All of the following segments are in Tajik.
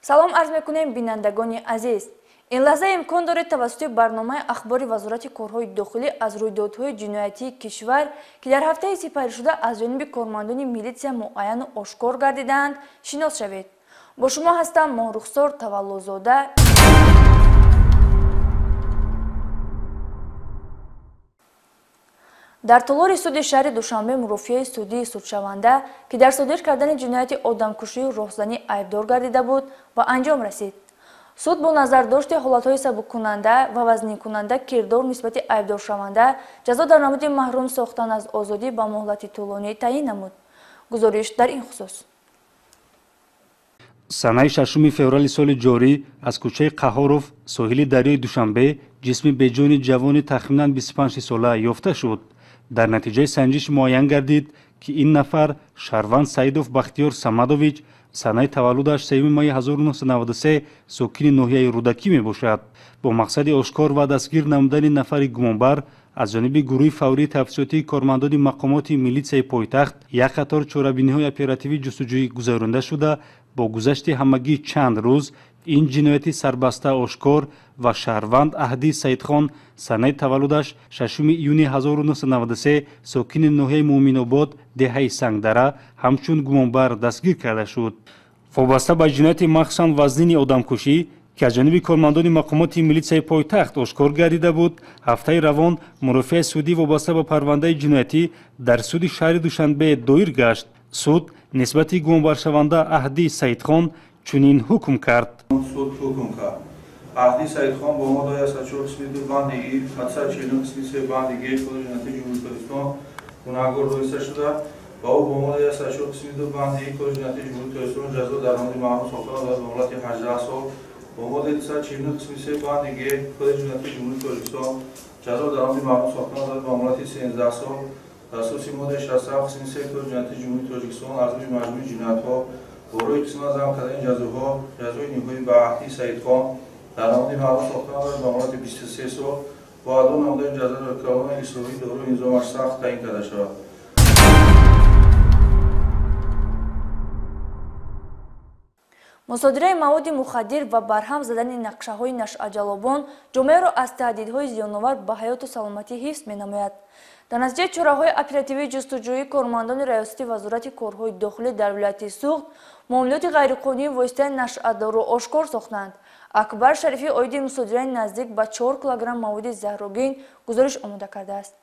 салом арз мекунем бинандагони азиз. ин лаҳза имкон доред тавассути барномаи ахбори вазорати корҳои дохилӣ аз рӯйдодҳои ҷиноятии кишвар ки дар ҳафтаи сипаришуда аз ҷониби кормандони милитсия муайяну ошкор гардиданд шинос шавед. бо шумо ҳастам моҳрухсор таваллузода. дар толори суди шаҳри душанбе мурофиаи судии судшаванда ки дар содир кардани ҷинояти одамкушию роҳзанӣ айбдор гардида буд ба анҷом расид. суд бо назардошти ҳолатҳои сабуккунанда ва вазнинкунанда кирдор нисбати айбдоршаванда ҷазо дар намуди маҳрум сохтан аз озодӣ ба муҳлати тӯлонӣ таъин намуд. гузориш дар ин хусус. санаи 6 феврали соли ҷорӣ аз кӯчаи қаҳоров соҳили дарёи душанбе ҷисми беҷони ҷавони тахминан 25 сола ёфта шуд. дар натиҷаи санҷиш муайян гардид ки ин нафар шарванд саидов бахтиёр самадович санаи таваллудаш 3 майи 1993 сокини ноҳияи рӯдакӣ мебошад. бо мақсади ошкор ва дастгир намудани нафари гумонбар аз ҷониби гурӯҳи фаврии тафтишотии кормандони мақомоти милитсияи пойтахт як қатор чорабиниҳои оперативӣ ҷустуҷӯӣ гузаронда шуда бо гузашти ҳамагии чанд рӯз ин ҷинояти сарбаста ошкор ва шаҳрванд Аҳдӣ Саидхон санаи таваллудаш 6 июни 1993 сокини ноҳияи Муъминобод деҳаи Сангдара ҳамчун гумонбар дастгир карда шуд. вобаста ба ҷинояти махсусан вазнини одамкушӣ ки аз ҷониби кормандони мақомоти милитсияи пойтахт ошкор гардида буд, ҳафтаи равон мурофиаи судӣ вобаста ба парвандаи ҷиноятӣ дар суди шаҳри Душанбе доир гашт. суд нисбати гумонбаршаванда Аҳдӣ Саидхон чунин ҳукм кард. суд ҳукм кард Аҳдӣ Саидхон бо моддаи 104 қисми 2 банди И 140 қисми 3 банди Г Қонуни ҷинояти ҷумҳурии Tojikiston гунаҳгор доиста шуда ва ӯ бо моддаи 104 қисми 2 банди И Қонуни ҷинояти ҷумҳурии Tojikiston ҷазо дар намуди маҳрум сохтан додад ба муҳлати 18 сол, бо моддаи 240 қисми 3 банди Г Қонуни ҷинояти ҷумҳурии Tojikiston ҷазо дар намуди маҳрум сохтан додад ба муҳлати 13 сол дар асоси моддаи 67 қисми 3 Қонуни ҷинояти ҷумҳурии Tojikiston аз рӯи маҷмӯи ҷиноятҳо бо рӯи қисмат зам кардани ҷазоҳо ҷазои ниҳоӣ ба Аҳдӣ Саидхон дар намуди маҳрум сохтан додад ба муҳлати 23 сол бо аду намудани ҷазо дар калони ислоҳии дорӯи низомаш сахт таъин карда шавад. мусодираи маводи мухаддир ва барҳам задани нақшаҳои нашъаҷалобон ҷомеаро аз таҳдидҳои зиёновар ба ҳаёту саломатӣ ҳифз менамояд. дар натиҷаи чораҳои оперативии ҷустуҷӯии кормандони раёсати вазорати корҳои дохилӣ дар вилояти Суғд муомилоти ғайриқонунии воситаи нашъатдорро ошкор сохтанд. Акбар Шарифи оиди мусодираи наздик ба 4 килограмм маводи заҳрогин гузориш омода кардааст.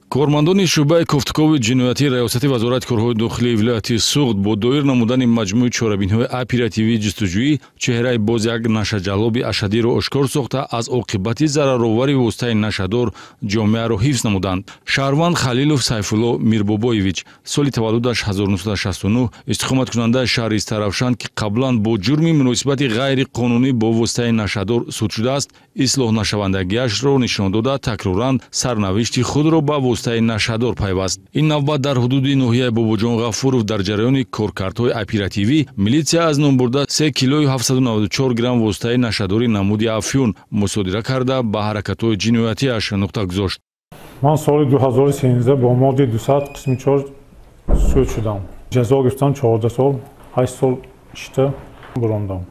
кормандони шӯъбаи кофтукови ҷиноятии раёсати вазорати корҳои дохилии вилояти Суғд бо доир намудани маҷмӯи чорабинҳои оперативии ҷустуҷӯӣ чеҳраи боз як нашъаҷалоби ашадиро ошкор сохта аз оқибати зараровари воситаи нашъадор ҷомеаро ҳифз намуданд. шаҳрванд Халилов Сайфулло Мирбобоевич соли таваллудаш 1969 истиқоматкунандаи шаҳри Истаравшан ки қаблан бо ҷурми муносибати ғайриқонунӣ бо воситаи нашъадор суд шудааст, ислоҳнашавандагиашро нишон дода такроран сарнавишти худро ба воситаи нашъадор пайваст. ин навбат дар ҳудуди ноҳияи Бобоҷон Ғафуров дар ҷараёни коркардҳои оперативӣ милитсия аз ном бурда 3 килои 794 грамм воситаи нашъадори намуди афён мусодира карда ба ҳаракатҳои ҷиноятиаш нуқта гузошт. ман соли 2013 бо моддаи 200 қисми 4 суд шудам. ҷазо гирифтам 14 сол 8 сол ишта бурондам.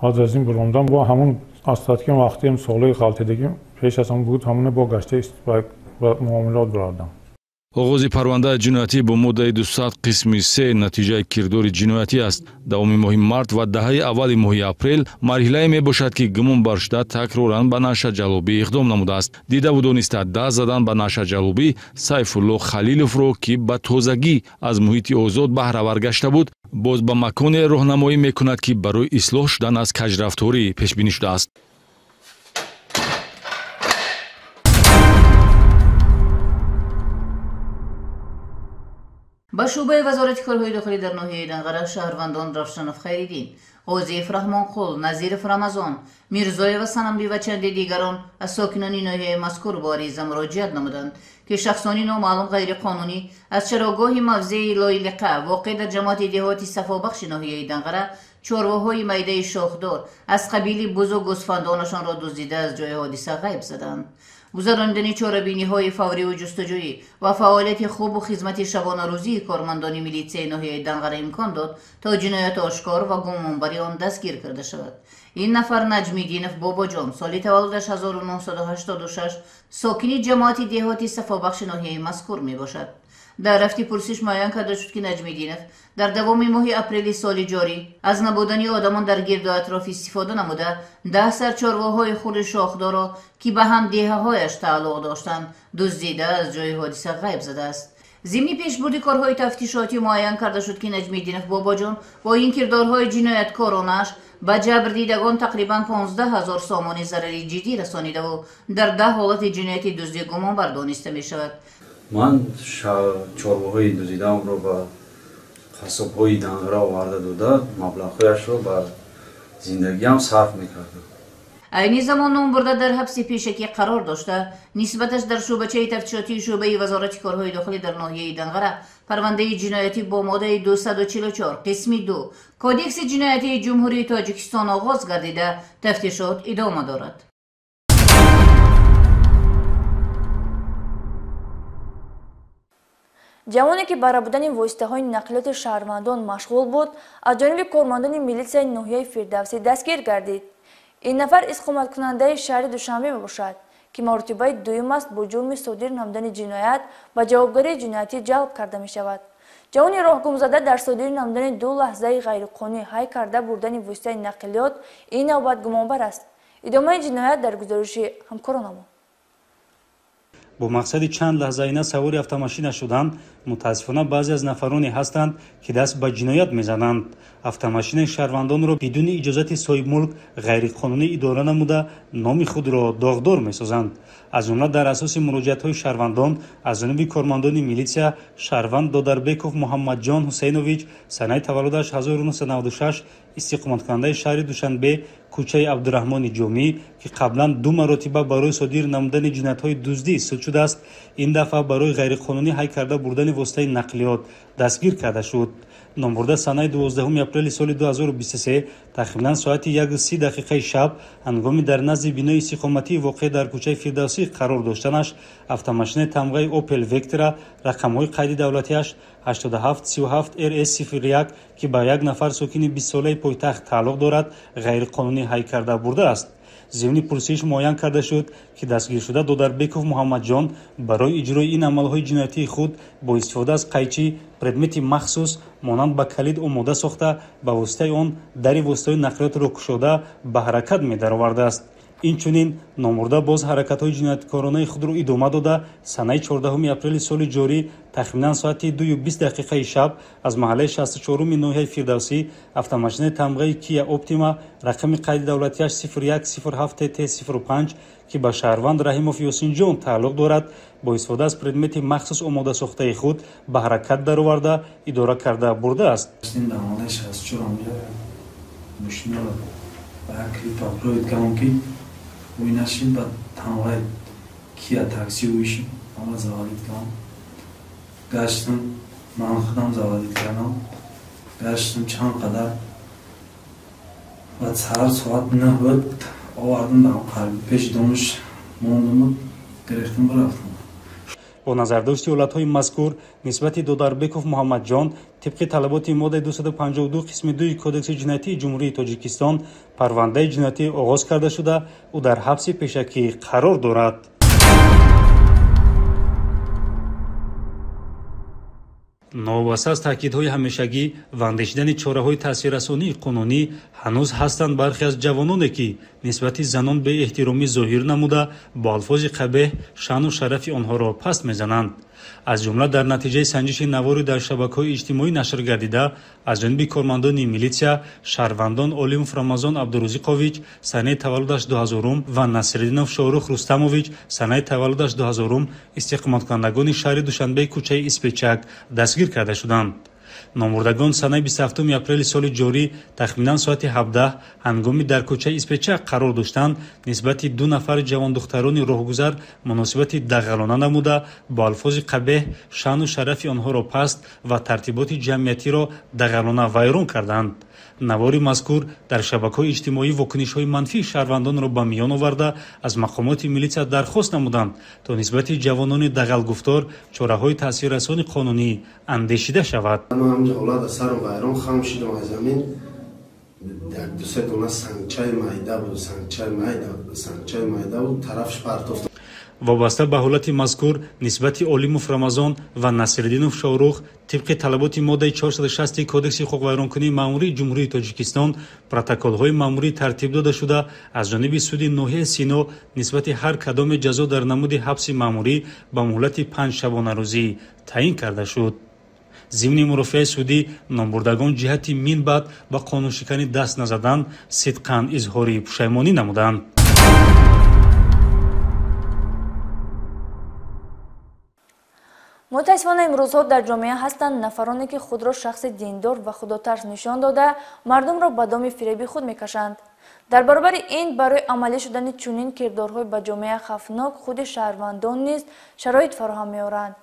баъд аз ин бурондам бо ҳамун астатки вақтиам солҳои ғалтидагим пеш аз ҳам буд ҳамуна бо гашта муомилот бурардам. оғози парвандаи ҷиноятӣ бо моддаи 200 қисми 3 натиҷаи кирдори ҷиноятӣ аст. давоми моҳи март ва даҳаи аввали моҳи апрел марҳилае мебошад ки гумонбаршуда такроран ба нашъаҷалобӣ иқдом намудааст. дида ву дониста даст задан ба нашъаҷалобӣ Сайфулло Халиловро ки ба тозагӣ аз муҳити озод баҳравар гашта буд, боз ба маконе роҳнамоӣ мекунад ки барои ислоҳ шудан аз каҷрафторӣ пешбинӣ шудааст. ба шӯъбаи вазорати корҳои дохилӣ дар ноҳияи Данғара шаҳрвандон Равшанов Хайриддин, Озиев Раҳмонқул, Назиров Рамазон, Мирзоева Санамбӣ ва чанде дигарон аз сокинони ноҳияи мазкур бо ариза муроҷиат намуданд ки шахсони номаълум ғайриқонунӣ аз чароғгоҳи мавзеи Лоилиқа воқеъ дар ҷамоати деҳоти Сафобахши ноҳияи Данғара чорваҳои майдаи шохдор аз қабили бузу гӯсфандонашонро дуздида аз ҷои ҳодиса ғайб заданд. گذراندن چاره‌بینی‌های فوری و جستجویی و فعالیت خوب و خدمت شبانه‌روزی کارمندان میلیسیای ناحیه دنقره امکان داد تا جنایت آشکار و گمانبری آن دستگیر کرده شود. این نفر نجمیدینов باباجان سال تولدش 1986 ساکن جماعت دهاتی صفابخش ناحیه مذکور می باشد. در رفتی پرسش معین کرده شد که نجمیدینov در دوام ماه اپریل سال جاری از نبودن آدمان در گرد و اطراف استفاده نموده 10 سر چارواهای خود شاخدار را که به هم دهه‌هایش تعلق داشتند دزدیده از جای حادثه غیب زده است. ضمن پیشبرد کارهای تفتیشاتی معین کرده شد که نجمیدینov باباجان با این کردارهای جنایتکارانش به جبردیدگان تقریبا 15,000 سامان ضرری جدی رسانیده و در 10 حالت جنایتی دزدی گمانبر دانسته می شود. من چارواهای دزدیده‌ام رو به حساب‌های دنقره آورده داده مبلغ‌هایش رو به زندگیم صرف می‌کردم. عین زمان نام برده در حبس پیشکی قرار داشته نسبتش در شعبچه تفتیشاتی شعبه وزارت کارهای داخلی در ناحیه دنقره پرونده جنایتی با ماده 244 قسم 2 کودکس جنایتی جمهوری تاجیکستان آغاز گردیده تفتیشات ادامه دارد. جوانی که برای بودن واسطه‌های نقلیات شهروندان مشغول بود از جانب کارمندان میلیسیای ناحیه فردوسی دستگیر گردید. این نفر اقامت کننده شهر دوشنبه باشد که مرتبه دوم است با جرم صادر نمودن جنایت و جوابگری جنایتی جلب کرده می شود. جوانی راهگم زده در صادر نمودن 2 لحظه غیرقانونی های کرده بردن واسطه نقلیات این نوبت گمانبر است. ادامه جنایت در گزارش همکارانمان. با مقصد چند لحظه اینا سوار автомашина شدند متاسفانه بعضی از نفرانی هستند که دست به جنایت میزنند. автомашина شهروندان را بدون اجازت صاحب ملک غیرقانونی اداره نموده نام خود را داغدار میسازند. از جمله در اساس مراجعت های شهروندان از جانب کارمندان میلیسیا شهروند دادربکوف محمد جان حسینویچ سنه تولدش 1996 استقامت کننده شهر دوشنبه کوچه عبدالرحمن جامی که قبلا 2 مرتبه برای صادر نمودن جنایت‌های دزدی سود شده است این دفعه برای غیرقانونی های کرده بردن واسطه نقلیات دستگیر کرده شد. نامبرده سنه 12 اپریل سال 2023 تقریبا ساعت 1:30 شب هنگامی در نزد بینای استقامتی واقع در کوچه فردوسی قرار داشتنش автомашина تمغه اوپل وکترا رقم‌های قید دولتیش 8737 RS01 که با یک نفر ساکن 20 ساله پایتخت تعلق دارد غیرقانونی های کرده برده است. ضمن پرسش معین کرده شد که دستگیر شده دادربکوف محمد جان برای اجرای این عملهای جنایتی خود با استفاده از قیچی предмети مخصوص مانند با کلید آماده ساخته به واسطه آن در واسطه نقلیات را گشوده به حرکت می درآورده است. اینچنین نامرده باز حرکت‌های جنایتکارانه خود را ادامه داده سنه 14 اپریل سال جاری تقریبا ساعت 2:20 شب از محله 64 ناحیه فردوسی автомашина تمغه کیا اپتیما رقم قید دولتیش 0107T05 که به شهروند رحیموف یاسین جان تعلق دارد با استفاده از предмети مخصوص آماده ساخته خود به حرکت درآورده اداره کرده برده است. ویناشین با تمام کیا تاکسی ویشیم اما زوالید کنم گشتم من خودم زوالید کردم گشتم چند قدر و سر ساعت نبود آوردم در قلب پیش دانش موندم گرفتم برفتم. با نظرداشتی حالت‌های مذکور نسبت دادربکوف محمد جان طبق طلبات ماده 252 قسم 2 کودکس جنایتی جمهوری تاجیکستان پرونده جنایتی آغاز کرده شده او در حبس پیشکی قرار دارد. نوابسته از تاکیدهای همیشگی و اندیشیدن چاره‌های تاثیررسانی قانونی هنوز هستند برخی از جوانانی که نسبت زنان به احترامی ظاهر نموده با الفاظ قبیح شأن و شرف آنها را پست میزنند. از جمله در نتیجه سنجش نواری در شبکه‌های اجتماعی نشر گردیده از جانب کارمندان میلیسیا شهروندان اولیموف رمضان عبدالرزیقویچ سنه تولدش 2000 و نصرالدینوف شاروخ رستمویچ سنه تولدش 2000 استقامت کنندگان شهر دوشنبه کوچه اسپچک دستگیر کرده شدند. نامبردگان سنه 27 اپریل سال جاری تخمینا ساعت 17 هنگامی در کوچه اسپچک قرار داشتند نسبت 2 نفر جوان دختران راهگذر مناسبت دغلانه نموده با الفاظ قبیح شأن و شرف آنها را پست و ترتیبات جمعیتی را دغلانه ویران کردند. навори мазкур дар шабакаҳои иҷтимоӣ вокунишҳои манфии шаҳрвандонро ба миён оварда аз мақомоти милитсия дархост намуданд то нисбати ҷавонони дағалгуфтор чораҳои таъсиррасони қонунӣ андешида шавад. вобаста ба ҳолати мазкур нисбати Олимов Рамазон ва Насриддинов Шорух тибқи талаботи моддаи 460 кодекси ҳуқуқвайронкунии маъмурии Ҷумҳурии Тоҷикистон протоколҳои маъмурӣ тартиб дода шуда аз ҷониби суди ноҳияи Сино нисбати ҳар кадоме ҷазо дар намуди ҳабси маъмурӣ ба муҳлати 5 шабонарӯзӣ таъин карда шуд. зимни мурофиаи судӣ номбурдагон ҷиҳати минбаъд ба қонуншиканӣ даст назадан сидқан изҳори пушаймонӣ намуданд. мутаассифона имрӯзҳо дар ҷомеа ҳастанд нафароне ки худро шахси диндор ва худотарс нишон дода мардумро ба доми фиреби худ мекашанд. дар баробари ин барои амалӣ шудани чунин кирдорҳои ба ҷомеа хавфнок худи шаҳрвандон низ шароит фароҳам меоранд,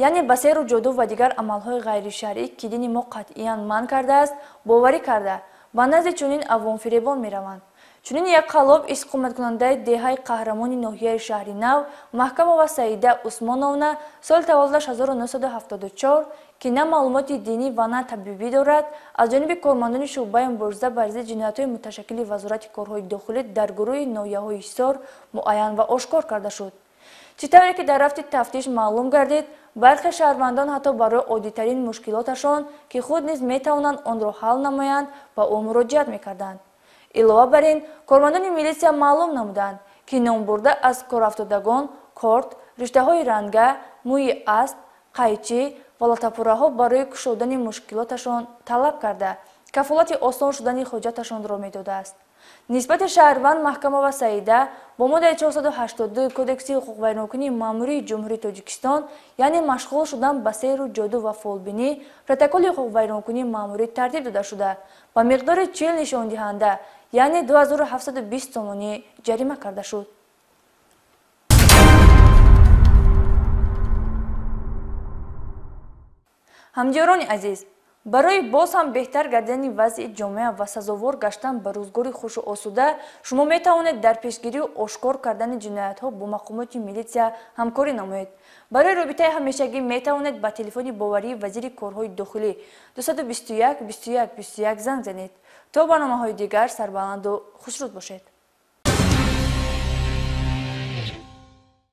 яъне ба серу ҷоду ва дигар амалҳои ғайришаръӣ ки дини мо қатъиян манъ кардааст боварӣ карда ба назди чунин аввомфиребон мераванд. чунин як қалоб истиқоматкунандаи деҳаи қаҳрамони ноҳияи шаҳри нав Маҳкамова Саида Усмоновна соли таваллудаш 1974 ки на маълумоти динӣ ва на табибӣ дорад, аз ҷониби кормандони шуъбаи мубориза бар зидди ҷиноятҳои муташаккили Вазорати корҳои дохилӣ дар гурӯҳи ноҳияҳои Ҳисор муайян ва ошкор карда шуд. чӣ тавре ки дар рафти тафтиш маълум гардид, бархе шаҳрвандон ҳатто барои оддитарин мушкилоташон ки худ низ метавонанд онро ҳал намоянд ба ӯ муроҷиат мекарданд. илова бар ин кормандони милитсия маълум намуданд ки номбурда аз корафтодагон корт, риштаҳои ранга, мӯи асп, қайчӣ ва латапураҳо барои кушодани мушкилоташон талаб карда кафолати осон шудани хоҷаташонро медодааст. нисбати шаҳрванд Маҳкамова Саида бо моддаи 482 кодекси ҳуқуқвайронкунии маъмурии Ҷумҳурии Тоҷикистон, яъне машғул шудан ба серу ҷоду ва фолбинӣ, протоколи ҳуқуқвайронкунии маъмурӣ тартиб дода шуда ба миқдори 40 нишондиҳанда, яъне 2720 сомонӣ ҷарима карда шуд. ҳамҷиёрони азиз, барои боз ҳам беҳтар гардидани вазъи ҷомеа ва сазовор гаштан ба рӯзгори хушу осуда шумо метавонед дар пешгирию ошкор кардани ҷиноятҳо бо мақомоти милитсия ҳамкорӣ намоед. барои робитаи ҳамешагӣ метавонед ба телефони боварии вазири корҳои дохилӣ 221 21 21 занг занед. то барномаҳои дигар сарбаланду хушруд бошед.